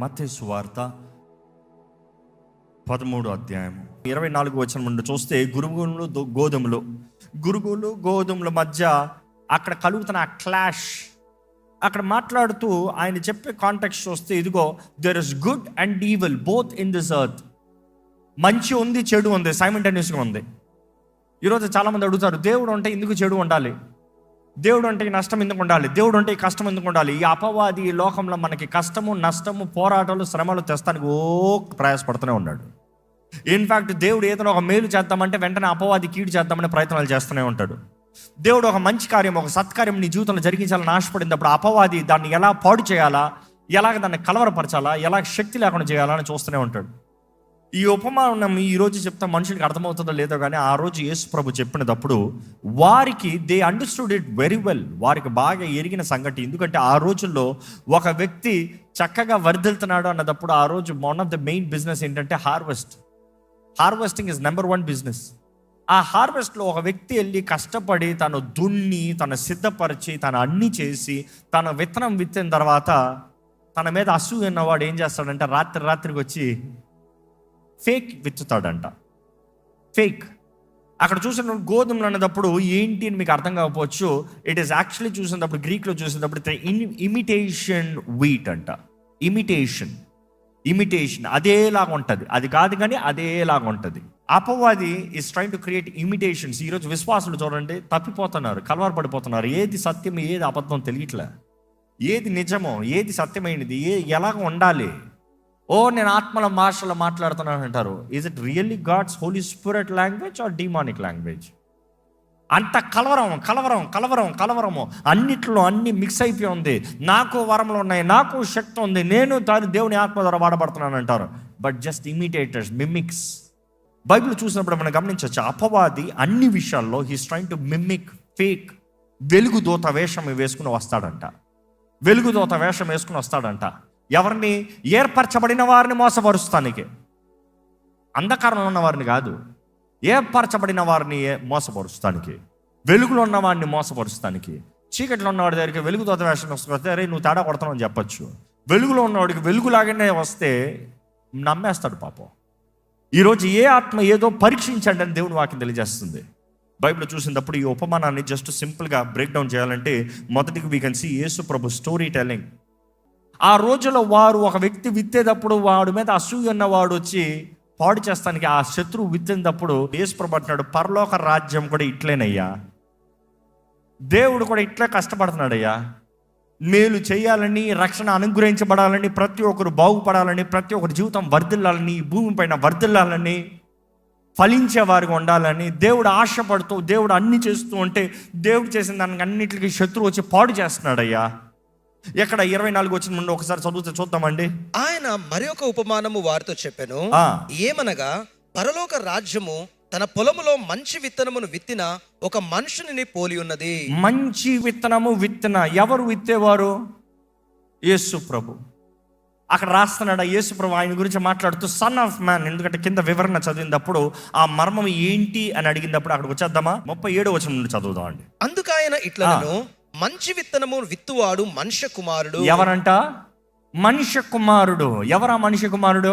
మత్తయి సువార్త 13వ అధ్యాయం 24వ వచనం నుండి చూస్తే గురుగులు గోధుమల మధ్య అక్కడ కలుగుతున్న ఆ క్లాష్, అక్కడ మాట్లాడుతూ ఆయన చెప్పే కాంటెక్స్ట్ చూస్తే, ఇదిగో there is good and evil both in this earth. మంచి ఉంది, చెడు ఉంది, సైమల్టేనియస్గా ఉంది. ఈరోజు చాలామంది అడుగుతారు, దేవుడు అంటే ఎందుకు చెడు ఉండాలి, దేవుడు అంటే ఈ నష్టం ఎందుకు ఉండాలి, దేవుడు అంటే ఈ కష్టం ఎందుకు ఉండాలి. ఈ అపవాది ఈ లోకంలో మనకి కష్టము, నష్టము, పోరాటాలు, శ్రమలు తెస్తానికి ప్రయాసపడుతూనే ఉన్నాడు. ఇన్ఫ్యాక్ట్ దేవుడు ఏదైనా ఒక మేలు చేద్దామంటే వెంటనే అపవాది కీడు చేద్దామనే ప్రయత్నాలు చేస్తూనే ఉంటాడు. దేవుడు ఒక మంచి కార్యం, ఒక సత్కార్యం నీ జీవితంలో జరిగించాలని ఆశపడినప్పుడు అపవాది దాన్ని ఎలా పాడు చేయాలా, ఎలాగ దాన్ని కలవరపరచాలా, ఎలా శక్తి లేకుండా చేయాలా అని చూస్తూనే ఉంటాడు. ఈ ఉపమానం ఈరోజు చెప్తా మనుషులకి అర్థమవుతుందో లేదో కానీ, ఆ రోజు యేసు ప్రభు చెప్పినప్పుడు వారికి they understood it very well. వారికి బాగా ఎరిగిన సంగతి. ఎందుకంటే ఆ రోజుల్లో ఒక వ్యక్తి చక్కగా వర్ధిల్తున్నాడు అన్నదప్పుడు ఆ రోజు one of the main business ఏంటంటే హార్వెస్టింగ్ ఇస్ నెంబర్ 1 బిజినెస్. ఆ హార్వెస్ట్లో ఒక వ్యక్తి వెళ్ళి కష్టపడి తను దున్ని, తను సిద్ధపరిచి, తను అన్ని చేసి, తన విత్తనం విత్తిన తర్వాత తన మీద అసూయ ఉన్నవాడు ఏం చేస్తాడంటే రాత్రికి వచ్చి ఫేక్ విత్తుతాడంట. ఫేక్. అక్కడ చూసిన గోధుమలు అన్నప్పుడు ఏంటి అని మీకు అర్థం కాకపోవచ్చు. ఇట్ ఈస్ యాక్చువల్లీ చూసినప్పుడు, గ్రీక్లో చూసినప్పుడు ఇమిటేషన్ వీట్ అంట. ఇమిటేషన్ అదేలాగా ఉంటుంది, అది కాదు కానీ అదేలాగా ఉంటుంది. అపవాది is trying to create imitations. ఈరోజు విశ్వాసులు చూడండి తప్పిపోతున్నారు, కలవరపడిపోతున్నారు. ఏది సత్యం, ఏది అబద్ధం తెలియట్లే, ఏది నిజమో, ఏది సత్యమైనది, ఎలాగ ఉండాలి. నేను ఆత్మల భాషలో మాట్లాడుతున్నాను అంటారు. Is it really God's holy spirit language or demonic language? అంత కలవరము అన్నిట్లో అన్ని మిక్స్ అయిపోయి ఉంది. నాకు వరములు ఉన్నాయి, నాకు శక్తి ఉంది, నేను దేవుని ఆత్మ ద్వారా వాడబడుతున్నాను అంటారు. But just imitators, mimics. Bible చూసినప్పుడు మనం గమనించవచ్చు, అపవాది అన్ని విషయాల్లో he's trying to mimic, fake. వెలుగుదూత వేషం వేసుకుని వస్తాడంట. ఎవరిని? ఏర్పరచబడిన వారిని మోసపరుస్తానికి. అంధకారంలో ఉన్న వారిని కాదు, ఏర్పరచబడిన వారిని మోసపరుస్తానికి, వెలుగులో ఉన్న వారిని మోసపరుస్తానికి. చీకట్లో ఉన్నవాడి దగ్గరికి వెలుగుదూత వేషం వస్తే అరే నువ్వు తేడా కొడతావు అని చెప్పచ్చు. వెలుగులో ఉన్నవాడికి వెలుగులాగానే వస్తే నమ్మేస్తాడు పాపం. ఈరోజు ఏ ఆత్మ ఏదో పరీక్షించండి అని దేవుని వాక్యం తెలియజేస్తుంది. బైబిల్ చూసినప్పుడు ఈ ఉపమానాన్ని జస్ట్ సింపుల్గా బ్రేక్ డౌన్ చేయాలంటే, మొదటికి వీ కెన్ సీ యేసు ప్రభు స్టోరీ టెల్లింగ్. ఆ రోజులో వారు ఒక వ్యక్తి విత్తేటప్పుడు వాడి మీద అసూయ ఉన్నవాడు వచ్చి పాడు చేస్తానికి ఆ శత్రువు విత్తేటప్పుడు యేసు ప్రభు అంటున్నాడు, పరలోక రాజ్యం కూడా ఇట్లేనయ్యా, దేవుడు కూడా ఇట్లే కష్టపడుతున్నాడయ్యా. మేలు చేయాలని, రక్షణ అనుగ్రహించబడాలని, ప్రతి ఒక్కరు బాగుపడాలని, ప్రతి ఒక్కరి జీవితం వర్ధిల్లాలని, భూమి పైన వర్ధిల్లాలని, ఫలించేవారిగా ఉండాలని దేవుడు ఆశపడుతూ, దేవుడు అన్ని చేస్తూ ఉంటే దేవుడు చేసిన దానికి అన్నిటికీ శత్రువు వచ్చి పాడు చేస్తున్నాడయ్యా. ఎక్కడ 24 వచ్చిన ముందు ఒకసారి చదివితే చూద్దామండి. ఆయన మరి ఒక ఉపమానము వారితో చెప్పెను, ఏమనగా పరలోక రాజ్యము తన పొలములో మంచి విత్తనమును విత్తిన ఒక మనుషుని పోలి ఉన్నది. మంచి విత్తనము విత్తిన ఎవరు విత్తేవారు? యేసు ప్రభు. అక్కడ రాస్తున్నాడు యేసు ప్రభు ఆయన గురించి మాట్లాడుతూ సన్ ఆఫ్ మ్యాన్. ఎందుకంటే కింద వివరణ చదివినప్పుడు ఆ మర్మం ఏంటి అని అడిగినప్పుడు అక్కడికి వచ్చేద్దామా? 37వ వచనం నుండి చదువుదాం అండి. అందుకైన ఇట్లను మంచి విత్తనము విత్తువాడు మనుష్య కుమారుడు. ఎవరంట? మనుష్య కుమారుడు. ఎవరా మనుష్య కుమారుడు?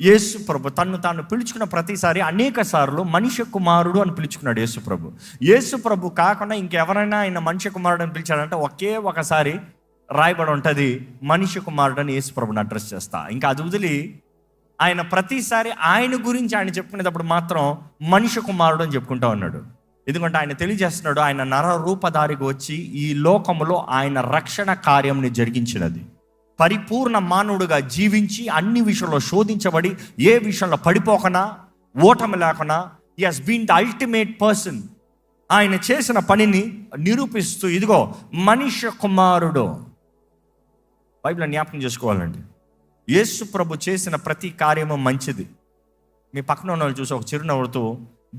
యేసు ప్రభు. తాను పిలుచుకున్న ప్రతిసారి అనేక సార్లు మనుష్య కుమారుడు అని పిలుచుకున్నాడు యేసు ప్రభు. యేసు ప్రభు కాకుండా ఇంకెవరైనా ఆయన మనుష్య కుమారుడు అని పిలిచాడంటే ఒకే ఒకసారి రాయబడి ఉంటుంది, మనుష్య కుమారుడు అని యేసు ప్రభుని అడ్రస్ చేస్తా. ఇంకా అది వదిలి ఆయన ప్రతిసారి ఆయన గురించి ఆయన చెప్పుకునేటప్పుడు మాత్రం మనుష్య కుమారుడు అని చెప్పుకుంటా ఉన్నాడు. ఎందుకంటే ఆయన తెలియజేస్తున్నాడు, ఆయన నర రూపధారికి వచ్చి ఈ లోకంలో ఆయన రక్షణ కార్యంని జరిగించినది. పరిపూర్ణ మానవుడిగా జీవించి అన్ని విషయంలో శోధించబడి ఏ విషయంలో పడిపోకనా, ఓటమి లేకనా, he has been the ultimate person. ఆయన చేసిన పనిని నిరూపిస్తూ ఇదిగో మనుష్య కుమారుడు. బైబిల్ జ్ఞాపకం చేసుకోవాలండి, యేసు ప్రభు చేసిన ప్రతి కార్యము మంచిది. మీ పక్కన ఉన్న వాళ్ళు చూసి ఒక చిరునవ్వుతో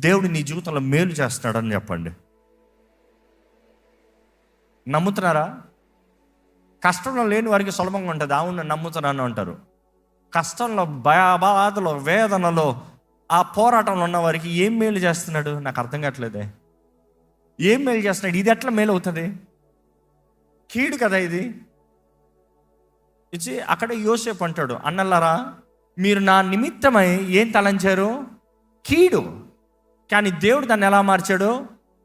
దేవుడు నీ జీవితంలో మేలు చేస్తున్నాడని చెప్పండి. నమ్ముతున్నారా? కష్టంలో లేని వారికి సులభంగా ఉంటుంది. అవును నమ్ముతున్నాను అంటారు. కష్టంలో, బాధలో, వేదనలో, ఆ పోరాటంలో ఉన్న వారికి ఏం మేలు చేస్తున్నాడు నాకు అర్థం కావట్లేదే. ఏం మేలు చేస్తున్నాడు? ఇది ఎట్లా మేలు అవుతుంది? కీడు కదా ఇది. ఇచ్చి అక్కడ యోసేపు అంటాడు, అన్నలారా మీరు నా నిమిత్తమై ఏం తలంచారు? కీడు. కానీ దేవుడు దాన్ని ఎలా మార్చాడు?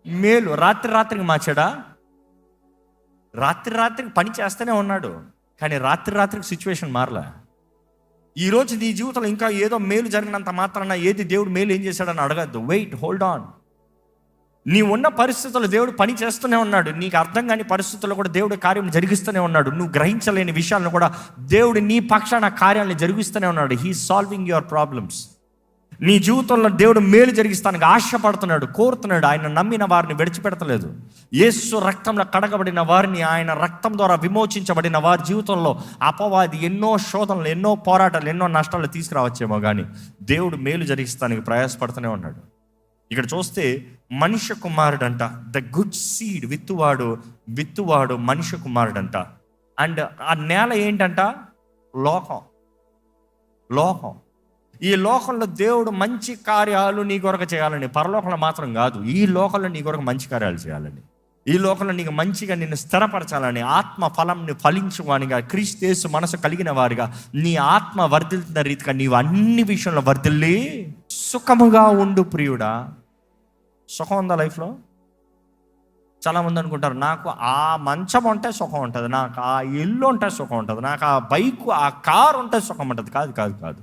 మేలు. రాత్రికి మార్చాడా? రాత్రికి పని చేస్తూనే ఉన్నాడు, కానీ రాత్రికి సిచ్యువేషన్ మారలే. ఈరోజు నీ జీవితంలో ఇంకా ఏదో మేలు జరిగినంత మాత్రాన ఏది దేవుడు మేలు ఏం చేశాడని అడగద్దు. Wait, hold on. నీ ఉన్న పరిస్థితుల్లో దేవుడు పని చేస్తూనే ఉన్నాడు. నీకు అర్థం కాని పరిస్థితుల్లో కూడా దేవుడు కార్యం జరిగిస్తూనే ఉన్నాడు. నువ్వు గ్రహించలేని విషయాలను కూడా దేవుడు నీ పక్షాన కార్యాలను జరిగిస్తూనే ఉన్నాడు. He solving your problems. నీ జీవితంలో దేవుడు మేలు జరిగిస్తానికి ఆశపడుతున్నాడు, కోరుతున్నాడు. ఆయన నమ్మిన వారిని విడిచిపెడతలేదు. యేసు రక్తంలో కడగబడిన వారిని, ఆయన రక్తం ద్వారా విమోచించబడిన వారి జీవితంలో అపవాది ఎన్నో శోధనలు, ఎన్నో పోరాటాలు, ఎన్నో నష్టాలు తీసుకురావచ్చేమో కానీ దేవుడు మేలు జరిగిస్తానికి ప్రయాసపడుతూనే ఉన్నాడు. ఇక్కడ చూస్తే మనుష్య కుమారుడంట, ద గుడ్ సీడ్, విత్తువాడు మనుష్య కుమారుడంట. అండ్ ఆ నేల ఏంటంట? లోకం. ఈ లోకంలో దేవుడు మంచి కార్యాలు నీ కొరకు చేయాలని, పరలోకంలో మాత్రం కాదు, ఈ లోకంలో నీ కొరకు మంచి కార్యాలు చేయాలని, ఈ లోకంలో నీకు మంచిగా నిన్ను స్థిరపరచాలని, ఆత్మ ఫలంని ఫలించువానిగా, క్రీస్తు యేసు మనసు కలిగిన వారిగా నీ ఆత్మ వర్ధిల్తున్న రీతిగా నీవు అన్ని విషయంలో వర్ధిల్లి సుఖముగా ఉండు ప్రియుడా. సుఖం ఉందా లైఫ్లో? చాలామంది అనుకుంటారు, నాకు ఆ మంచం ఉంటే సుఖం ఉంటుంది, నాకు ఆ ఇల్లు ఉంటే సుఖం ఉంటుంది, నాకు ఆ బైక్, ఆ కారు ఉంటే సుఖం ఉంటుంది. కాదు.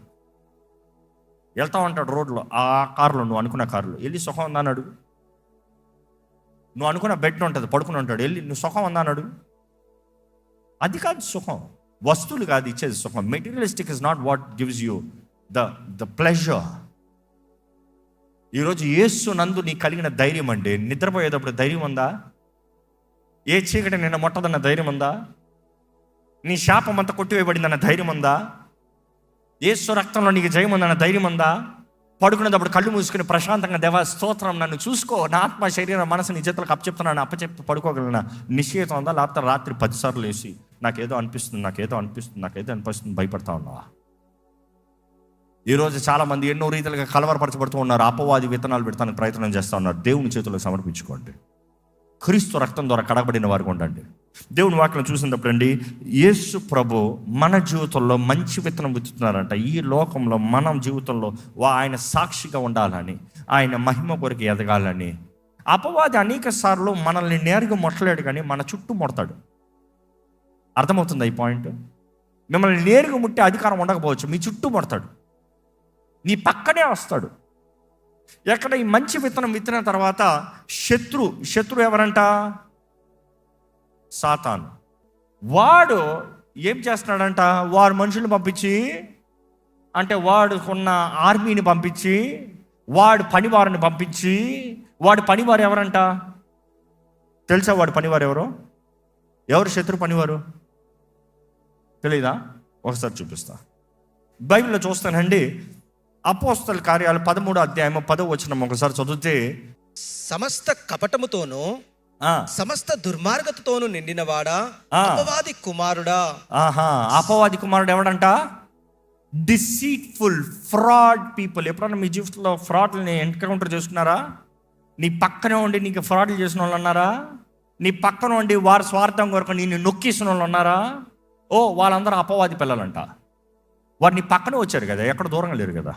వెళ్తా ఉంటాడు రోడ్లో, ఆ కారులో, నువ్వు అనుకున్న కారులో వెళ్ళి సుఖం ఉందా అని అడుగు. నువ్వు అనుకున్న బెడ్ ఉంటుంది, పడుకుని ఉంటాడు, వెళ్ళి నువ్వు సుఖం ఉందా అని అడుగు. అది కాదు సుఖం. వస్తువులు కాదు ఇచ్చేది సుఖం. Materialistic is not what gives you the pleasure. ఈరోజు యేసు నందు నీ కలిగిన ధైర్యం అంటే, నిద్రపోయేటప్పుడు ధైర్యం ఉందా? ఏ చీకటి నిన్న ముట్టదన్న ధైర్యం ఉందా? నీ శాపం అంతా కొట్టివేయబడిందన్న ధైర్యం ఉందా? యేసు రక్తంలో నీకు జయం ఉందన్న ధైర్యం ఉందా? పడుకునేటప్పుడు కళ్ళు మూసుకుని ప్రశాంతంగా, దేవా స్తోత్రం, నన్ను చూసుకో, నా ఆత్మ శరీరం మనసు నీ చేతులకు అప్పచెప్తున్నాను, అప్పచెప్తూ పడుకోగలనా నిశ్చయితం ఉందా? లేకపోతే రాత్రి 10 సార్లు వేసి నాకేదో అనిపిస్తుంది భయపడతా ఉన్నావా? ఈరోజు చాలామంది ఎన్నో రీతిలుగా కలవరపరచబడుతూ ఉన్నారు. అపవాది విత్తనాలు పెడతానికి ప్రయత్నం చేస్తూ ఉన్నారు. దేవుని చేతులకు సమర్పించుకోండి. క్రీస్తు రక్తం ద్వారా కడగబడిన వారికి ఉండండి. దేవుని వాక్యం చూసినప్పుడు అండి, యేసు ప్రభు మన జీవితంలో మంచి విత్తనం విత్తుతున్నారంట. ఈ లోకంలో మనం జీవితంలో ఆయన సాక్షిగా ఉండాలని, ఆయన మహిమ కొరకు ఎదగాలని. అపవాది అనేక సార్లు మనల్ని నేరుగా ముట్టలేడు, కానీ మన చుట్టూ ముడతాడు. అర్థమవుతుందా ఈ పాయింట్? మిమ్మల్ని నేరుగా ముట్టే అధికారం ఉండకపోవచ్చు, మీ చుట్టూ ముడతాడు, నీ పక్కనే వస్తాడు. ఎక్కడ ఈ మంచి విత్తనం విత్తిన తర్వాత శత్రు ఎవరంట? సాతాను. వాడు ఏం చేస్తున్నాడంట? వాడు మనుషుల్ని పంపించి, అంటే వాడుకున్న ఆర్మీని పంపించి, వాడు పనివారిని పంపించి, వాడు పనివారు ఎవరంట తెలుసా? వాడు పనివారు ఎవరు శత్రు పనివారు తెలీదా? ఒకసారి చూపిస్తా. బైబిల్లో చూస్తానండి, అపోస్తల కార్యాలు 13వ అధ్యాయము 10వ వచనం ఒకసారి చదివితే, సమస్త కపటముతోను సమస్త దుర్మార్గతతోను నిండినవాడా అపవాది కుమారుడా. అపవాది కుమారుడు ఎవడంట? Deceitful, fraud people. ఎప్పుడన్నా మీ జీవితంలో ఫ్రాడ్ని ఎన్కౌంటర్ చేసుకున్నారా? నీ పక్కనే ఉండి నీకు ఫ్రాడ్లు చేసిన వాళ్ళు ఉన్నారా? నీ పక్కన ఉండి వారి స్వార్థం కొరకు నిన్ను నొక్కేసిన వాళ్ళు ఉన్నారా? వాళ్ళందరూ అపవాది పిల్లలంట. వారు నీ పక్కనే వచ్చారు కదా, ఎక్కడ దూరంగా లేరు కదా.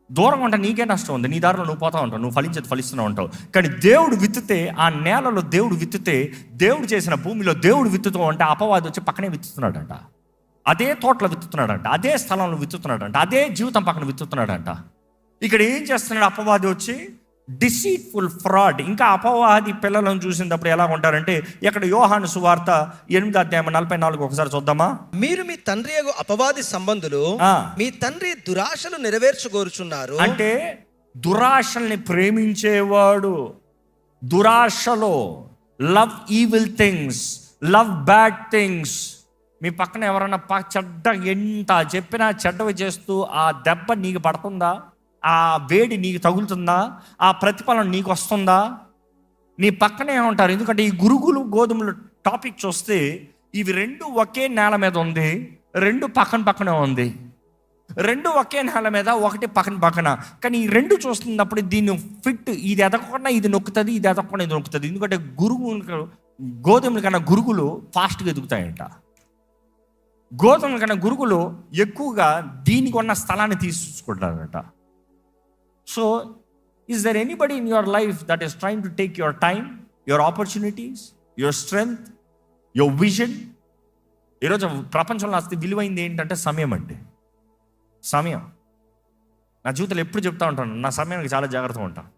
దూరంగా ఉంటే నీకే నష్టం ఉంది, నీ దారిలో నువ్వు పోతా ఉంటావు, నువ్వు ఫలిస్తూనే ఉంటావు. కానీ దేవుడు విత్తితే, ఆ నేలలో దేవుడు విత్తితే, దేవుడు చేసిన భూమిలో దేవుడు విత్తుతూ ఉంటే అపవాది వచ్చి పక్కనే విత్తుతున్నాడంట. అదే తోటలో విత్తుతున్నాడంట, అదే స్థలంలో విత్తుతున్నాడంట, అదే జీవితం పక్కన విత్తుతున్నాడంట. ఇక్కడ ఏం చేస్తున్నాడు అపవాది వచ్చి? Deceitful, fraud. ఇంకా అపవాది పిల్లలను చూసినప్పుడు ఎలా ఉంటారంటే, ఇక్కడ యోహాను సువార్త 8వ అధ్యాయం 44 ఒకసారి చూద్దామా? మీరు మీ తండ్రి అపవాది సంబంధులు, మీ తండ్రి దురాశలు నెరవేర్చుకోరుచున్నారు. అంటే దురాశల్ని ప్రేమించేవాడు, దురాశలో love evil things, love bad things. మీ పక్కన ఎవరైనా ఎంత చెప్పినా చెడ్డవి చేస్తూ ఆ దెబ్బ నీకు పడుతుందా? ఆ వేడి నీకు తగులుతుందా? ఆ ప్రతిఫలం నీకు వస్తుందా? నీ పక్కనే ఉంటారు. ఎందుకంటే ఈ గురుగులు గోధుమలు టాపిక్ చూస్తే ఇవి రెండు ఒకే నేల మీద ఉంది, రెండు పక్కనే ఉంది. రెండు ఒకే నేల మీద, ఒకటి పక్కన. కానీ ఈ రెండు చూస్తున్నప్పుడు దీన్ని ఫిట్, ఇది ఎదగకుండా ఇది నొక్కుతుంది, ఇది ఎదగకుండా ఇది నొక్కుతుంది. ఎందుకంటే గోధుమల కన్నా గురుగులు ఫాస్ట్గా ఎదుగుతాయంట. గోధుమల కన్నా గురుగులు ఎక్కువగా దీనికి ఉన్న స్థలాన్ని తీసుకుంటారట. So is there anybody in your life that is trying to take your time, your opportunities, your strength, your vision? ఈరోజు ప్రపంచంలో అసలు విలువైంది ఏంటంటే సమయం అండి. సమయం. నా జీవితంలో ఎప్పుడు చెప్తా ఉంటాను, నా సమయానికి చాలా జాగ్రత్తగా ఉంటాను.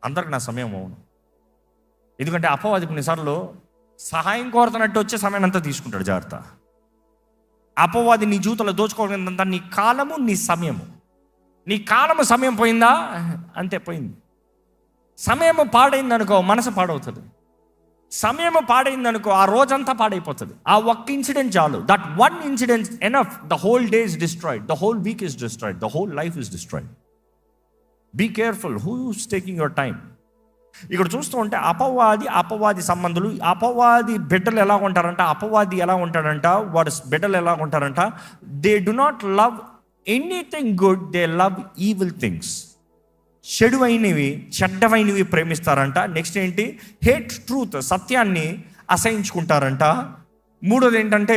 అందరికి నా సమయం అవును. ఎందుకంటే అపవాది కొన్నిసార్లు సహాయం కోరుతున్నట్టు వచ్చే సమయం అంతా తీసుకుంటాడు. జాగ్రత్త. అపవాది నీ జీవితంలో దోచుకోవాలంతా నీ కాలము, నీ సమయము. నీ కాలము సమయం పోయిందా అంతే, పోయింది. సమయము పాడైంది అనుకో, మనసు పాడవుతుంది. సమయము పాడైంది అనుకో, ఆ రోజంతా పాడైపోతుంది. ఆ ఒక్క ఇన్సిడెంట్ చాలు. That one incident enough. The whole day is destroyed, the whole week is destroyed, the whole life is destroyed. Be careful who's taking your time. ఇక్కడ చూస్తూ ఉంటే అపవాది సంబంధులు, అపవాది బిడ్డలు ఎలా ఉంటారంట, అపవాది ఎలా ఉంటాడంట, వాడు బిడ్డలు ఎలా ఉంటారంట, they do not love anything good, they love evil things. చెడువైనవి, చెడ్డవైనవి ప్రేమిస్తారంట. నెక్స్ట్ ఏంటి? హేట్ ట్రూత్, సత్యాన్ని అసహించుకుంటారంట. మూడోది ఏంటంటే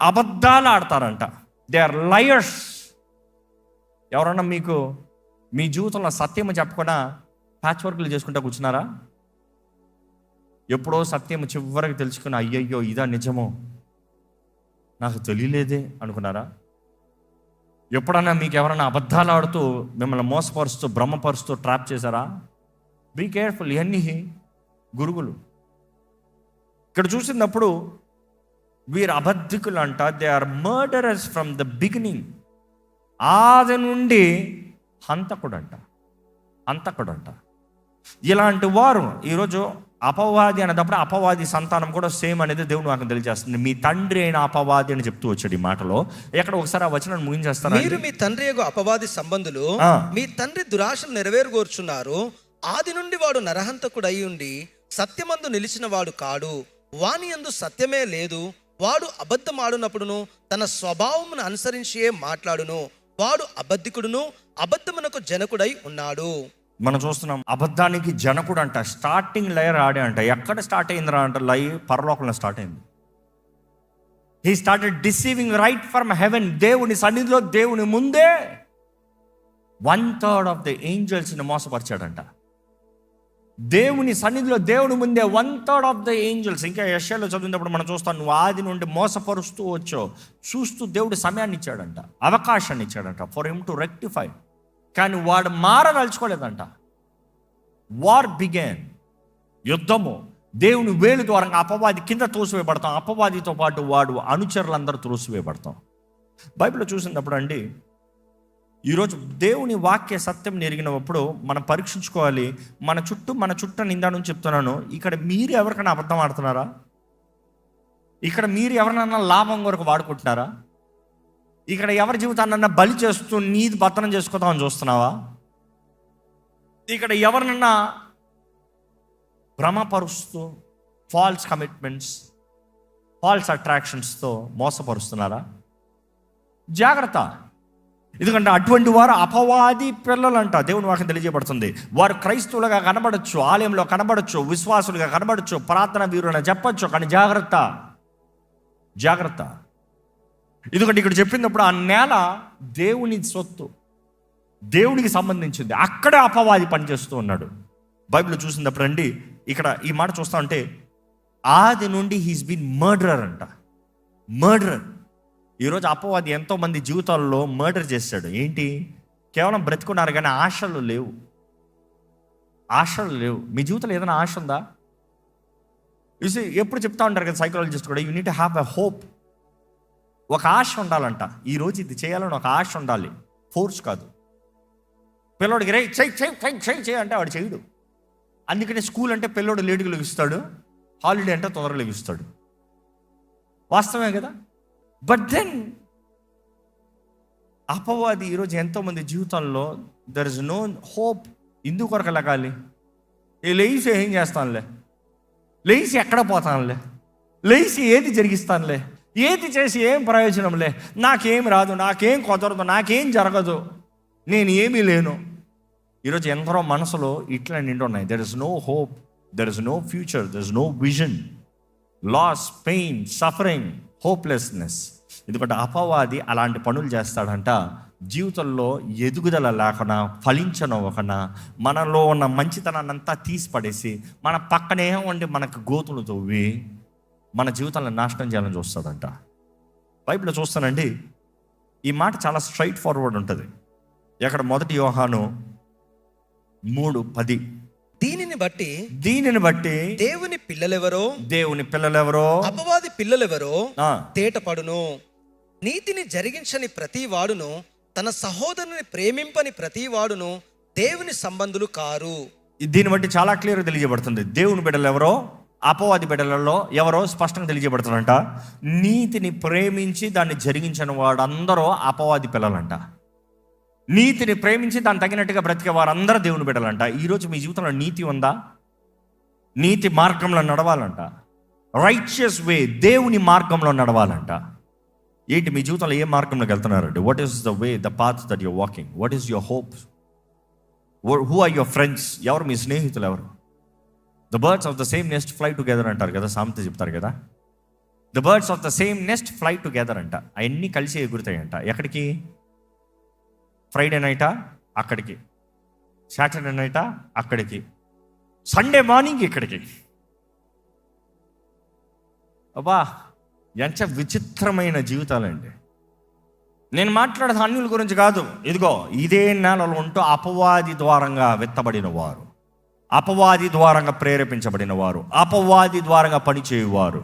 అబద్ధాలు ఆడతారంట. They are liars. ఎవరన్నా మీకు మీ జీవితంలో సత్యము చెప్పకుండా ప్యాచ్ వర్క్లు చేసుకుంటా కూర్చున్నారా? ఎప్పుడో సత్యం చివరికి తెలుసుకుని అయ్యయ్యో ఇదా నిజమో నాకు తెలియలేదే అనుకున్నారా? ఎప్పుడన్నా మీకు ఎవరన్నా అబద్ధాలు ఆడుతూ మిమ్మల్ని మోసపరుస్తూ భ్రమపరుస్తూ ట్రాప్ చేశారా? Be careful. ఇవన్నీ గురుగులు. ఇక్కడ చూసినప్పుడు వీరు అబద్ధికులు అంట. They are murderers from the beginning. ఆది నుండి హంతకుడంట. ఇలాంటి వారు ఈరోజు అపవాది అనేటప్పుడు అపవాది సంతానం కూడా సేమ్ అనేది దేవుడు నాకు తెలియజేస్తుంది. మీ తండ్రి అయిన అపవాది అని చెప్తూ వచ్చాడు ఈ మాటలో. ఎక్కడ ఒకసారి ఆ వచనాన్ని ముగించేస్తాను. మీరు మీ తండ్రి యొక్క అపవాది సంబంధులు, మీ తండ్రి దురాశలు నెరవేరుగోర్చున్నారు. ఆది నుండి వాడు నరహంతకుడు అయి ఉండి సత్యమందు నిలిచిన వాడు కాడు, వాని యందు సత్యమే లేదు. వాడు అబద్ధమాడునప్పుడును తన స్వభావమును అనుసరించే మాట్లాడును. వాడు అబద్ధికుడును అబద్ధమునకు జనకుడై ఉన్నాడు. మనం చూస్తున్నాం అబద్ధానికి జనకుడు అంట. స్టార్టింగ్ లయర్ ఆడే అంట. ఎక్కడ స్టార్ట్ అయిందిరా అంట? పరలోకంలో స్టార్ట్ అయింది. He started deceiving right from heaven. దేవుని సన్నిధిలో, దేవుని ముందే 1/3 ఆఫ్ ద ఏంజల్స్ని మోసపరిచాడంట. దేవుని సన్నిధిలో, దేవుని ముందే 1/3 ఆఫ్ ద ఏంజల్స్. ఇంకా యెషయాలో చదివినప్పుడు మనం చూస్తాం, నువ్వు ఆది నుండి మోసపరుస్తూ వచ్చో చూస్తూ దేవుడు సమయాన్ని ఇచ్చాడంట, అవకాశాన్ని ఇచ్చాడంట ఫర్ హిమ్ టు రెక్టిఫై. కానీ వాడు మారదలుచుకోలేదంట. War began. యుద్ధము. దేవుని వేలు ద్వారా అపవాది కింద తోసివేయబడతాం. అపవాదితో పాటు వాడు అనుచరులందరూ తోసివేయబడతాం. బైబిల్లో చూసినప్పుడు అండి, ఈరోజు దేవుని వాక్య సత్యం ఎరిగినప్పుడు మనం పరీక్షించుకోవాలి. మన చుట్టూ నిందా నుంచి చెప్తున్నాను. ఇక్కడ మీరు ఎవరికైనా అబద్ధం ఆడుతున్నారా? ఇక్కడ మీరు ఎవరినైనా లాభం కొరకు వాడుకుంటున్నారా? ఇక్కడ ఎవరి జీవితాన్నన్నా బలి చేస్తూ నీది భర్తనం చేసుకోదామని చూస్తున్నావా? ఇక్కడ ఎవరినన్నా భ్రమపరుస్తూ ఫాల్స్ కమిట్మెంట్స్, ఫాల్స్ అట్రాక్షన్స్తో మోసపరుస్తున్నారా? జాగ్రత్త. ఎందుకంటే అటువంటి వారు అపవాది పిల్లలంట. దేవుని వాక్యం తెలియజేయబడుతుంది. వారు క్రైస్తవులుగా కనబడచ్చు, ఆలయంలో కనబడచ్చు, విశ్వాసులుగా కనబడచ్చు, ప్రార్థన వీరులని చెప్పచ్చు. కానీ జాగ్రత్త. ఎందుకంటే ఇక్కడ చెప్పినప్పుడు ఆ నేల దేవుని సొత్తు, దేవునికి సంబంధించింది. అక్కడే అపవాది పనిచేస్తూ ఉన్నాడు. బైబిల్ చూసినప్పుడు అండి, ఇక్కడ ఈ మాట చూస్తా ఉంటే ఆది నుండి హీస్ బీన్ మర్డరర్ అంట. మర్డరర్. ఈరోజు అపవాది ఎంతోమంది జీవితాల్లో మర్డర్ చేశాడు. ఏంటి? కేవలం బ్రతుకున్నారు కానీ ఆశలు లేవు. మీ జీవితంలో ఏదైనా ఆశ ఉందా? చూసి ఎప్పుడు చెప్తా ఉంటారు కదా సైకాలజిస్ట్ కూడా, you need to have a hope. ఒక ఆశ ఉండాలంట. ఈరోజు ఇది చేయాలని ఒక ఆశ ఉండాలి, ఫోర్స్ కాదు. పిల్లోడికి రే చెయ్యి అంటే వాడు చేయడు. అందుకని స్కూల్ అంటే పిల్లోడు లేటుగా లెగిస్తాడు, హాలిడే అంటే తొందరగా లెగిస్తాడు. వాస్తవమే కదా. బట్ దెన్ అపవాది ఈరోజు ఎంతోమంది జీవితాల్లో దర్ ఇస్ నో హోప్. ఇందుకు కొరకు లగాలి. లేచి ఏం చేస్తానులే, లేచి ఎక్కడ పోతానులే, లేచి ఏది జరిగిస్తానులే, ఏది చేసి ఏం ప్రయోజనంలే, నాకేం రాదు, నాకేం కుదరదు, నాకేం జరగదు, నేను ఏమీ లేను. ఈరోజు ఎందరో మనసులో ఇట్లా నిండి ఉన్నాయి. There is no hope, there is no future, there is no vision, loss, pain, suffering, hopelessness. ఎందుకంటే అపవాది అలాంటి పనులు చేస్తాడంట. జీవితంలో ఎదుగుదల లేకుండా, ఫలించనవ్వకుండా, మనలో ఉన్న మంచితనాన్ని అంతా తీసి పడేసి మన పక్కనే ఉండి మనకు గోతులు తవ్వి మన జీవితాలను నాశనం చేయాలని చూస్తాడంట. బైబిల్లో చూస్తానండి, ఈ మాట చాలా స్ట్రైట్ ఫార్వర్డ్ ఉంటుంది. ఎక్కడ 1 యోహాను 3:10, దీనిని బట్టి దేవుని పిల్లలెవరో అపవాది పిల్లలెవరో తేటపడును. నీతిని జరిగించని ప్రతి వాడును, తన సహోదరుని ప్రేమింపని ప్రతి వాడును దేవుని సంబంధులు కారు. దీన్ని బట్టి చాలా క్లియర్గా తెలియజేయబడుతుంది. దేవుని బిడ్డలు ఎవరో, అపవాది బిడ్డలలో ఎవరో స్పష్టంగా తెలియజేయబడుతుందంట. నీతిని ప్రేమించి దాన్ని జరిగించిన వాడందరూ అపవాది పిల్లలంట. నీతిని ప్రేమించి దాన్ని తగినట్టుగా బ్రతికే వారందరూ దేవుని బిడ్డలంట. ఈరోజు మీ జీవితంలో నీతి ఉందా? నీతి మార్గంలో నడవాలంట. రైచియస్ వే, దేవుని మార్గంలో నడవాలంట. ఏంటి మీ జీవితంలో ఏ మార్గంలోకి వెళ్తున్నారండి? What is the way, the path that your walking? What is your hope? Who are your friends? ఎవరు మీ స్నేహితులు? ఎవరు? The birds of the same nest fly together అంటారు కదా, సామెత చెప్తారు కదా. The birds of the same nest fly together అంట. అవన్నీ కలిసి ఎగురుతాయంట. ఎక్కడికి? ఫ్రైడే నైటా అక్కడికి, సాటర్డే నైటా అక్కడికి, సండే మార్నింగ్ ఇక్కడికి. అబ్బా, ఎంత విచిత్రమైన జీవితాలండి. నేను మాట్లాడేది అన్యుల గురించి కాదు. ఇదిగో ఇదే నేలలో ఉంటూ అపవాది ద్వారంగా విత్తబడిన వారు, అపవాది ద్వారంగా ప్రేరేపించబడిన వారు, అపవాది ద్వారంగా పనిచేయువారు.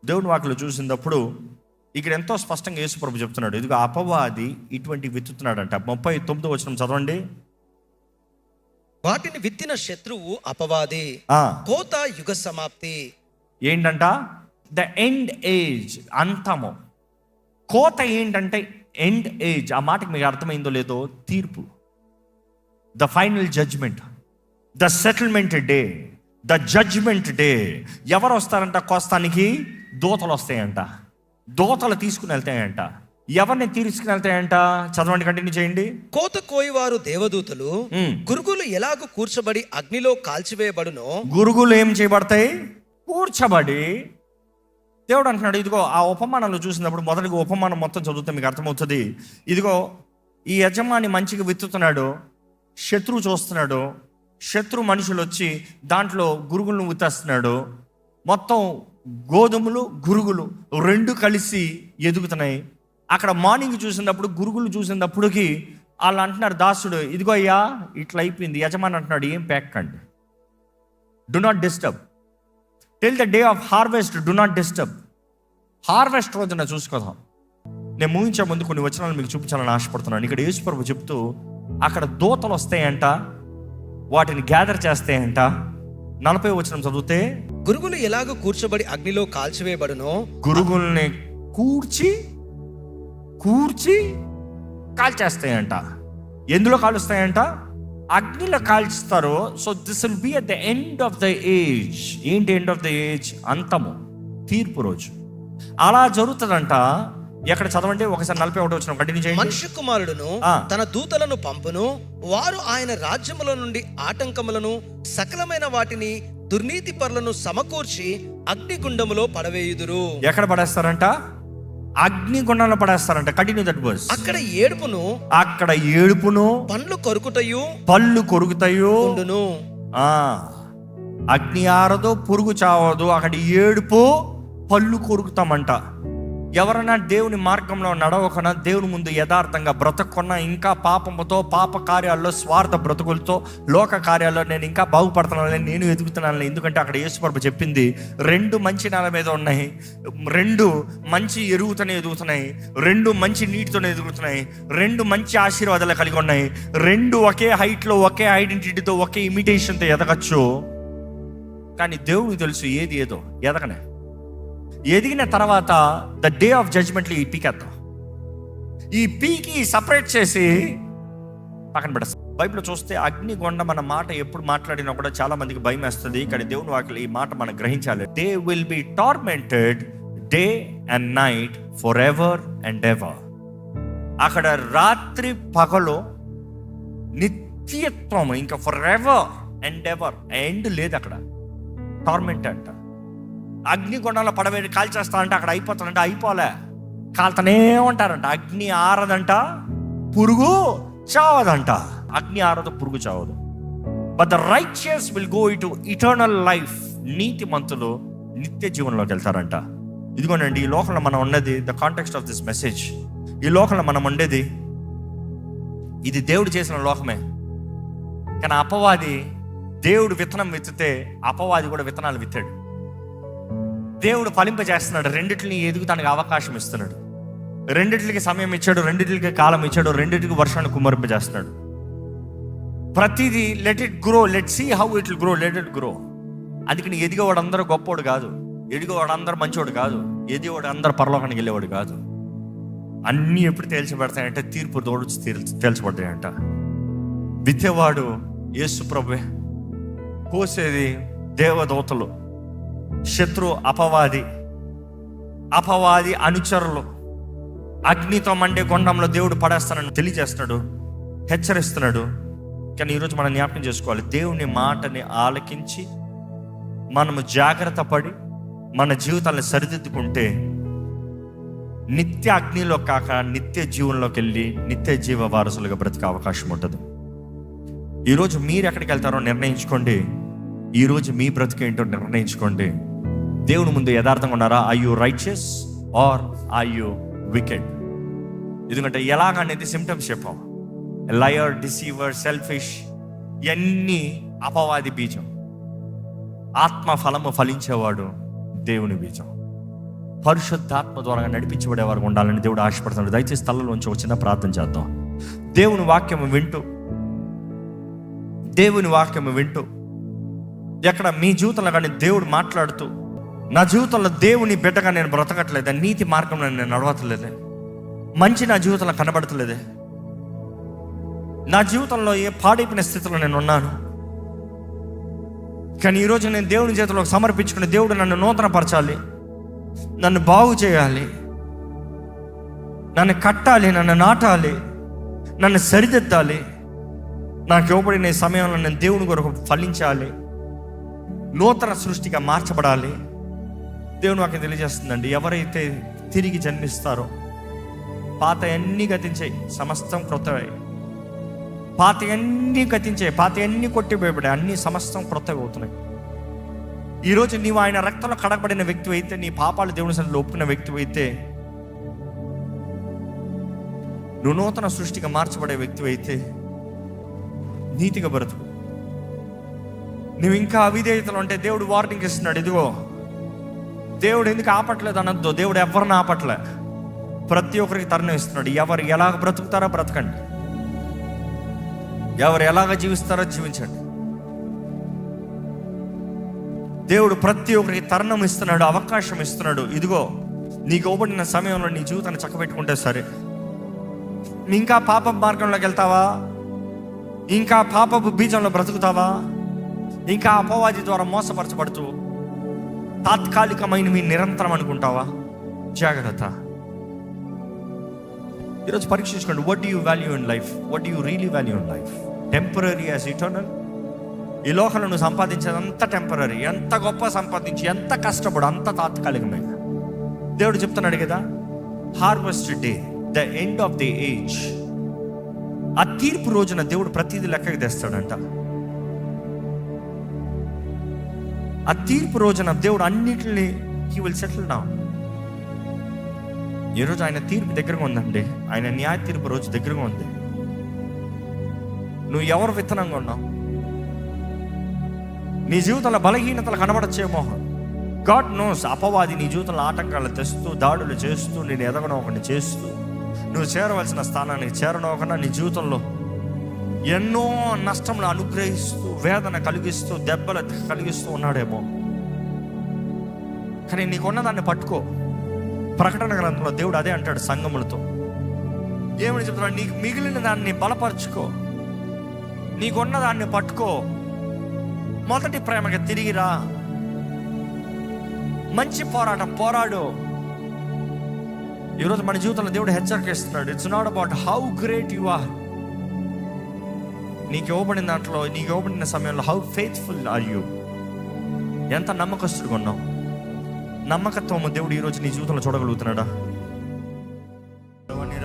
దేవుని వాక్యలో చూసినప్పుడు ఇక్కడ ఎంతో స్పష్టంగా యేసుప్రభు చెప్తున్నాడు, ఇదిగో అపవాది ఇటువంటి విత్తుతున్నాడంట. 39వ వచనం చదవండి. వాటిని విత్తిన శత్రువు అపవాది, కోత యుగ సమాప్తి. ఏంటంట? ద ఎండ్ ఏజ్, అంతము. కోత ఏంటంటే ఎండ్ ఏజ్. ఆ మాటకి మీకు అర్థమైందో లేదో, తీర్పు, the final judgement, the settlement day, the judgement day. ఎవరు వస్తారంట కోస్తానికి? దూతలు వస్తాయంట. దోతలు తీసుకుని వెళ్తాయంట. ఎవరిని తీసుకుని వెళ్తాయంట? చదవండి, కంటిన్యూ చేయండి. కోత కోయివారు దేవదూతలు, గురుగులు ఎలాగూ కూర్చబడి అగ్నిలో కాల్చివేయబడునో. గురుగులు ఏం చేయబడతాయి? కూర్చబడి. దేవుడు అంటున్నాడు, ఇదిగో ఆ ఉపమానంలో చూసినప్పుడు మొదటిగా ఉపమానం మొత్తం చదివితే మీకు అర్థమవుతుంది. ఇదిగో ఈ యజమాని మంచిగా విత్తుతున్నాడు, శత్రువు చూస్తున్నాడు. శత్రు మనుషులు వచ్చి దాంట్లో గురుగులను విత్తేస్తున్నాడు. మొత్తం గోధుమలు, గురుగులు రెండు కలిసి ఎదుగుతున్నాయి. అక్కడ మార్నింగ్ చూసినప్పుడు, గురుగులు చూసినప్పటికి వాళ్ళు అంటున్నారు, దాసుడు ఇదిగో అయ్యా ఇట్లా అయిపోయింది. యజమాని అంటున్నాడు, ఏం పేక్కండి, do not disturb till the day of harvest, do not disturb. Harvest రోజున చూసుకోదాం. నేను ముగించే ముందు కొన్ని వచనాలు మీకు చూపించాలని ఆశపడుతున్నాను. ఇక్కడ యేసుప్రభు చెప్తూ, అక్కడ దూతలు వస్తాయంట, వాటిని గ్యాదర్ చేస్తాయంట. 40వ వచనం చదివితే, గురుగులు ఎలాగో కూర్చోబడి అగ్నిలో కాల్చివేయబడునో. గురుగుల్ని కూర్చి కాల్చేస్తాయంట. ఎందులో కాలుస్తాయంట? అగ్నిలో కాల్చుతారు. So this will be at the end of the age. ఏంటి ఎండ్ ఆఫ్ ద ఏజ్? అంతము, తీర్పు రోజు. అలా జరుగుతుందంట. ఎక్కడ చదవండి ఒకసారి 41 వచనం కంటిన్యూ చేయండి. మనుష్య కుమారుడును తన దూతలను పంపును, వారు ఆయన రాజ్యముల నుండి ఆటంకములను సకలమైన వాటిని దుర్నీతి పరులను సమకూర్చి అగ్నిగుండములో పడవేయుదురు. ఎక్కడ పడేస్తారంట? అగ్నిగుండంలో పడేస్తారంట. Continue that verse. అక్కడ ఏడుపును పళ్ళు కొరుకుతాయు ఉండును. అగ్ని ఆరదు, పురుగు చావదు, అక్కడ ఏడుపు, పళ్ళు కొరుకుతామంట. ఎవరైనా దేవుని మార్గంలో నడవకుండా, దేవుని ముందు యథార్థంగా బ్రతకున్నా, ఇంకా పాపముతో, పాప కార్యాల్లో, స్వార్థ బ్రతుకులతో, లోక కార్యాల్లో నేను ఇంకా బాగుపడుతున్నాను, నేను ఎదుగుతున్నాను. ఎందుకంటే అక్కడ యేసుప్రభు చెప్పింది, 2 మంచి నేల మీద ఉన్నాయి, 2 మంచి ఎరుగుతూనే ఎదుగుతున్నాయి, 2 మంచి నీటితోనే ఎదుగుతున్నాయి, 2 మంచి ఆశీర్వాదాలు కలిగి ఉన్నాయి, 2 ఒకే హైట్లో, ఒకే ఐడెంటిటీతో, ఒకే ఇమిటేషన్తో ఎదగచ్చు. కానీ దేవుడికి తెలుసు ఏది ఏదో ఎదగనే. ఎదిగిన తర్వాత ద డే ఆఫ్ జడ్జ్మెంట్లో ఈ పీకేద్దాం. ఈ పీకి సపరేట్ చేసి పక్కన పెడతాం. బైబిల్లో చూస్తే అగ్నిగొండం అన్న మాట ఎప్పుడు మాట్లాడినా కూడా చాలా మందికి భయం వేస్తుంది. కానీ దేవుని వాక్యం ఈ మాట మనం గ్రహించాలి. They will be tormented day and night for ever and ever. అక్కడ రాత్రి పగలు నిత్యత్వం, ఇంకా for ever and ever, end లేదు అక్కడ. టార్మెంట్ అంట. అగ్నిగుండంలో పడవేడి కాల్చేస్తా అంటే అక్కడ అయిపోతానంటే అయిపోలే. కాలుతనే ఉంటారంట. అగ్ని ఆరదంట, పురుగు చావదంట. అగ్ని ఆరదు, పురుగు చావదు. But the righteous will go into eternal life. నీతిమంతులు నిత్య జీవనంలోకి వెళ్తారంట. ఇదిగోనండి, ఈ లోకంలో మనం ఉన్నది, the context of this message, ఈ లోకంలో మనం ఉండేది ఇది దేవుడు చేసిన లోకమే. కానీ అపవాది, దేవుడు విత్తనం విత్తితే అపవాది కూడా విత్తనాలు విత్తాడు. దేవుడు ఫలింపజేస్తున్నాడు, రెండిటిని ఎదుగుతానికి అవకాశం ఇస్తున్నాడు, రెండిటికి సమయం ఇచ్చాడు, రెండిటికి కాలం ఇచ్చాడు, రెండిటికి వర్షాన్ని కుమ్మరింపజేస్తున్నాడు. ప్రతిదీ let it grow, let see how it will grow, let it grow. అందుకని ఎదిగేవాడు అందరూ గొప్పవాడు కాదు, ఎదిగేవాడు అందరూ మంచివాడు కాదు, ఎదిగేవాడు అందరూ పరలోకానికి వెళ్ళేవాడు కాదు. అన్నీ ఎప్పుడు తేల్చబడతాయంటే తీర్పు తోడు తేల్చబడతాయంట. విత్తేవాడు యేసు ప్రభువే, కోసేది దేవదూతలు, శత్రు అపవాది అనుచరులు. అగ్నితో మండే గుండంలో దేవుడు పడేస్తానని తెలియజేస్తున్నాడు, హెచ్చరిస్తున్నాడు. కానీ ఈరోజు మనం జ్ఞాపకం చేసుకోవాలి, దేవుని మాటని ఆలకించి మనము జాగ్రత్త పడి మన జీవితాలను సరిదిద్దుకుంటే నిత్య అగ్నిలో కాక నిత్య జీవంలోకి వెళ్ళి నిత్య జీవ వారసులుగా బ్రతికే అవకాశం ఉంటుంది. ఈరోజు మీరు ఎక్కడికి వెళ్తారో నిర్ణయించుకోండి. ఈరోజు మీ బ్రతికేంటో నిర్ణయించుకోండి. దేవుని ముందు యథార్థంగా ఉన్నారా? Are you righteous or are you wicked? ఎందుకంటే ఎలాగనేది సిమ్టమ్స్ చెప్పాం. లయర్, డిసీవర్, సెల్ఫిష్, ఇవన్నీ అపవాది బీజం. ఆత్మ ఫలము ఫలించేవాడు దేవుని బీజం. పరిశుద్ధాత్మ ద్వారా నడిపించబడేవారు ఉండాలని దేవుడు ఆశపడుతున్నాడు. దయచేసి స్థలంలోంచి వచ్చిన ప్రార్థన చేద్దాం. దేవుని వాక్యము వింటూ ఎక్కడ మీ జీవితంలో కానీ దేవుడు మాట్లాడుతూ, నా జీవితంలో దేవుని బిడ్డగా నేను బ్రతకట్లేదే, నీతి మార్గంలో నేను నడవట్లేదే, మంచి నా జీవితంలో కనబడతలేదే, నా జీవితంలో ఏ పాడైపోయిన స్థితిలో నేను ఉన్నాను. కానీ ఈరోజు నేను దేవుని చేతిలో సమర్పించుకుని, దేవుడు నన్ను నూతనపరచాలి, నన్ను బాగు చేయాలి, నన్ను కట్టాలి, నన్ను నాటాలి, నన్ను సరిదిద్దాలి, నాకు ఇవ్వబడిన ఈ సమయంలో నేను దేవుని కొరకు ఫలించాలి, నూతన సృష్టిగా మార్చబడాలి. దేవుని వాక్యం తెలియజేస్తుందండి, ఎవరైతే తిరిగి జన్మిస్తారో పాత అన్నీ గతించాయి, సమస్తం క్రొత్తవై. పాత అన్నీ గతించాయి, పాత అన్నీ కొట్టిపోయబడాయి, అన్నీ సమస్తం క్రొత్తవి అవుతున్నాయి. ఈరోజు నీవు ఆయన రక్తంలో కడగబడిన వ్యక్తి అయితే, నీ పాపాలు దేవుని సన్నిధిలో ఒప్పుకున్న వ్యక్తి అయితే, నువ్వు నూతన సృష్టిగా మార్చబడే వ్యక్తి అయితే నీతిగా బ్రతుకు. నువ్వు ఇంకా అవిధేయతలు ఉంటే దేవుడు వార్నింగ్ ఇస్తున్నాడు. ఇదిగో, దేవుడు ఎందుకు ఆపట్లేదు అనొద్దు. దేవుడు ఎవరిని ఆపట్లే, ప్రతి ఒక్కరికి తరుణం ఇస్తున్నాడు. ఎవరు ఎలాగ బ్రతుకుతారో బ్రతకండి, ఎవరు ఎలాగ జీవిస్తారో జీవించండి. దేవుడు ప్రతి ఒక్కరికి తరుణం ఇస్తున్నాడు, అవకాశం ఇస్తున్నాడు. ఇదిగో, నీకు ఇవ్వబడిన సమయంలో నీ జీవితాన్ని చక్కబెట్టుకుంటే సరే. ఇంకా పాప మార్గంలోకి వెళ్తావా? ఇంకా పాపపు బీజంలో బ్రతుకుతావా? ఇంకా అపవాది ద్వారా మోసపరచబడుతూ తాత్కాలికమైనవి నిరంతరం అనుకుంటావా? జాగ్రత్త. ఈరోజు పరీక్షించుకోండి. What do you value in life? What do you really value in life? Temporary as eternal. ఈ లోకంలో నువ్వు సంపాదించేది అంత టెంపరరీ. ఎంత గొప్ప సంపాదించి, ఎంత కష్టపడు, అంత తాత్కాలికమే. దేవుడు చెప్తున్నాడు కదా, harvest day, the end of the age. ఆ తీర్పు రోజున దేవుడు ప్రతిదీ లెక్కకి తెస్తాడంట. ఆ తీర్పు రోజున దేవుడు అన్నిటిని హీ విల్ సెటిల్ డౌన్. ఈరోజు ఆయన తీర్పు దగ్గరగా ఉందండి. ఆయన న్యాయ తీర్పు రోజు దగ్గరగా ఉంది. నువ్వు ఎవరు విత్తనంగా ఉన్నావు? నీ జీవితంలో బలహీనతలు కనబడచ్చేమో. God knows. అపవాది నీ జీవితంలో ఆటంకాలు తెస్తూ, దాడులు చేస్తూ, నేను ఎదగనోకని చేస్తూ, నువ్వు చేరవలసిన స్థానానికి చేరనోకన్నా నీ జీవితంలో ఎన్నో నష్టములు అనుగ్రహిస్తూ, వేదన కలిగిస్తూ, దెబ్బలు కలిగిస్తూ ఉన్నాడేమో. కానీ నీకున్న దాన్ని పట్టుకో. ప్రకటన గ్రంథంలో దేవుడు అదే అంటాడు సంఘములతో. ఏమని చెప్తున్నాడు? నీకు మిగిలిన దాన్ని బలపరుచుకో, నీకున్న దాన్ని పట్టుకో, మొదటి ప్రేమగా తిరిగిరా, మంచి పోరాటం పోరాడు. ఈరోజు మన జీవితంలో దేవుడు హెచ్చరిక ఇస్తున్నాడు. It's not about how great you are. నీకు ఇవ్వబడిన దాంట్లో, నీకు ఇవ్వబడిన సమయంలో హౌ ఫెయిత్ఫుల్ ఆర్ యు? ఎంత నమ్మకస్తుడుగా ఉన్నావు? నమ్మకత్వము దేవుడు ఈరోజు నీ జీవితంలో చూడగలుగుతున్నాడా?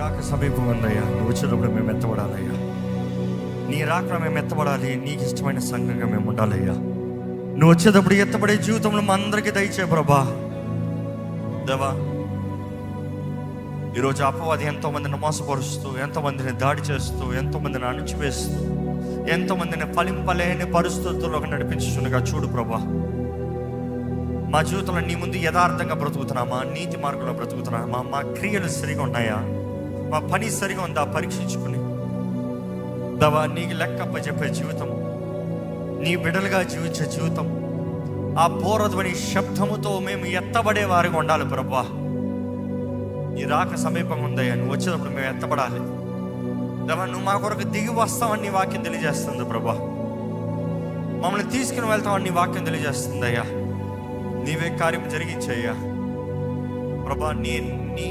రాక సమీపం ఉందయ్యా. నువ్వు వచ్చేటప్పుడు మేము ఎత్తబడాలయ్యా. నీ రాక మేము ఎత్తబడాలి. నీకు ఇష్టమైన సంఘంగా మేము ఉండాలయ్యా. నువ్వు వచ్చేటప్పుడు ఎత్తబడే జీవితంలో మా అందరికీ దయచే ప్రభా. దేవా, ఈరోజు అపవాది ఎంతోమందిని మోసపరుస్తూ, ఎంతోమందిని దాడి చేస్తూ, ఎంతోమందిని అణిచివేస్తూ, ఎంతోమందిని ఫలింపలేని పరిస్థితుల్లోకి నడిపించుచుండగా చూడు ప్రభా. మా జీవితంలో నీ ముందు యథార్థంగా బ్రతుకుతున్నామా, నీతి మార్గంలో బ్రతుకుతున్నామా, మా క్రియలు సరిగా ఉన్నాయా, మా పని సరిగా ఉందా పరీక్షించుకుని దేవా, నీకు లెక్కప్ప చెప్పే జీవితం, నీ బిడ్డలుగా జీవించే జీవితం, ఆ బోరధ్వని శబ్దముతో మేము ఎత్తబడే వారిగా ఉండాలి ప్రభా. ఈ రాక సమీపంగా ఉందయ్యా. నువ్వు వచ్చేటప్పుడు మేము ఎత్తబడాలి దేవా. నువ్వు మా కొరకు దిగి వస్తావని నీ వాక్యం తెలియజేస్తుంది ప్రభా. మమ్మల్ని తీసుకుని వెళ్తామని నీ వాక్యం తెలియజేస్తుంది అయ్యా. నీవే కార్యం జరిగించయ్యా ప్రభా. నీ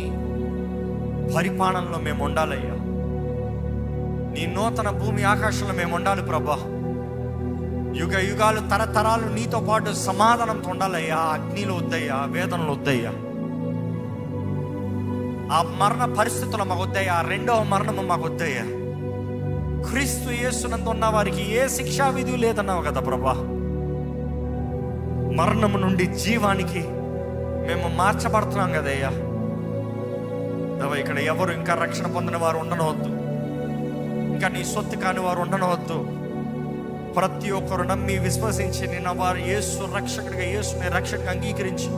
పరిపాలనలో మేము ఉండాలయ్యా. నీ నూతన భూమి ఆకాశంలో మేము ఉండాలి ప్రభా. యుగ యుగాలు తరతరాలు నీతో పాటు సమాధానంతో ఉండాలయ్యా. అగ్నిలో వద్దయ్యా, వేదనలు వద్దయ్యా, ఆ మరణ పరిస్థితులు మాకు వద్దయ్యా, రెండవ మరణము మాకు వద్దయ్యా. క్రీస్తు యేసునందు ఉన్న వారికి ఏ శిక్షా విధి లేదన్నావు కదా ప్రభా. మరణము నుండి జీవానికి మేము మార్చబడుతున్నాం కదయ్యా. ఇక్కడ ఎవరు ఇంకా రక్షణ పొందిన వారు ఉండనవద్దు, ఇంకా నీ సొత్తు కాని వారు ఉండనవద్దు. ప్రతి ఒక్కరు నమ్మి విశ్వసించి నిన్న వారు యేసు రక్షకుడిగా, యేసుని రక్షకుడిగా అంగీకరించి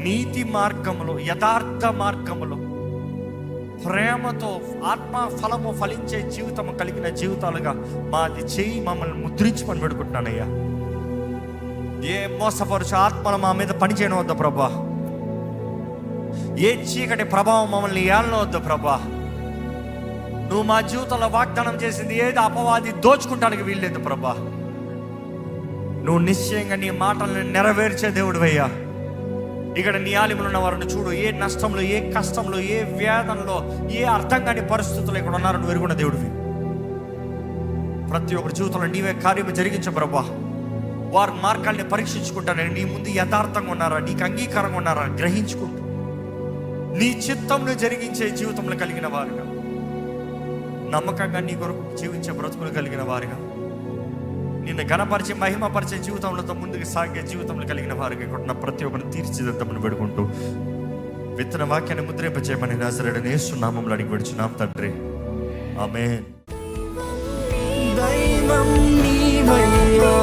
నీతి మార్గములో, యథార్థ మార్గములో, ప్రేమతో ఆత్మ ఫలము ఫలించే జీవితము కలిగిన జీవితాలుగా మాది చేయి. మమ్మల్ని ముద్రించమని పెడుకుంటున్నానయ్యా. ఏ మోసపరుచు ఆత్మలు మా మీద పనిచేయనవద్దు ప్రభా. ఏ చీకటి ప్రభావం మమ్మల్ని ఏలనవద్దు ప్రభా. నువ్వు మా జీవితంలో వాగ్దానం చేసింది ఏది అపవాది దోచుకుంటానికి వీల్లేదు ప్రభా. నువ్వు నిశ్చయంగా నీ మాటలను నెరవేర్చే దేవుడు అయ్యా. ఇక్కడ నీ ఆలయంలో ఉన్న వారిని చూడు. ఏ నష్టంలో, ఏ కష్టంలో, ఏ వేదనలో, ఏ అర్థం కాని పరిస్థితుల్లో ఇక్కడ ఉన్నారు నువ్వు ఎరుగున్న దేవుడివి. ప్రతి ఒక్కరి జీవితంలో నీవే కార్యము జరిగించు ప్రభా. వారి మార్గాల్ని పరీక్షించుకుంటారని నీ ముందు యథార్థంగా ఉన్నారా, నీకు అంగీకారంగా ఉన్నారా గ్రహించుకుంటూ నీ చిత్తంలో జరిగించే జీవితంలో కలిగిన వారుగా, నమ్మకంగా నీ కొరకు జీవించే బ్రతుకులు కలిగిన వారుగా, నిన్ను ఘనపరిచే మహిమపరిచే జీవితంలో ముందుకు సాగే జీవితంలో కలిగిన వారుగా ఇక్కడ ప్రతి ఒక్కరిని తీర్చిదిద్దమని పెడుకుంటూ విత్తన వాక్యాన్ని ముద్రింపచేయమని నజరేయుడైన యేసు నామములో అడిగి పెడుచున్నాం తండ్రి, ఆమేన్. దైవం నీవయ్యా.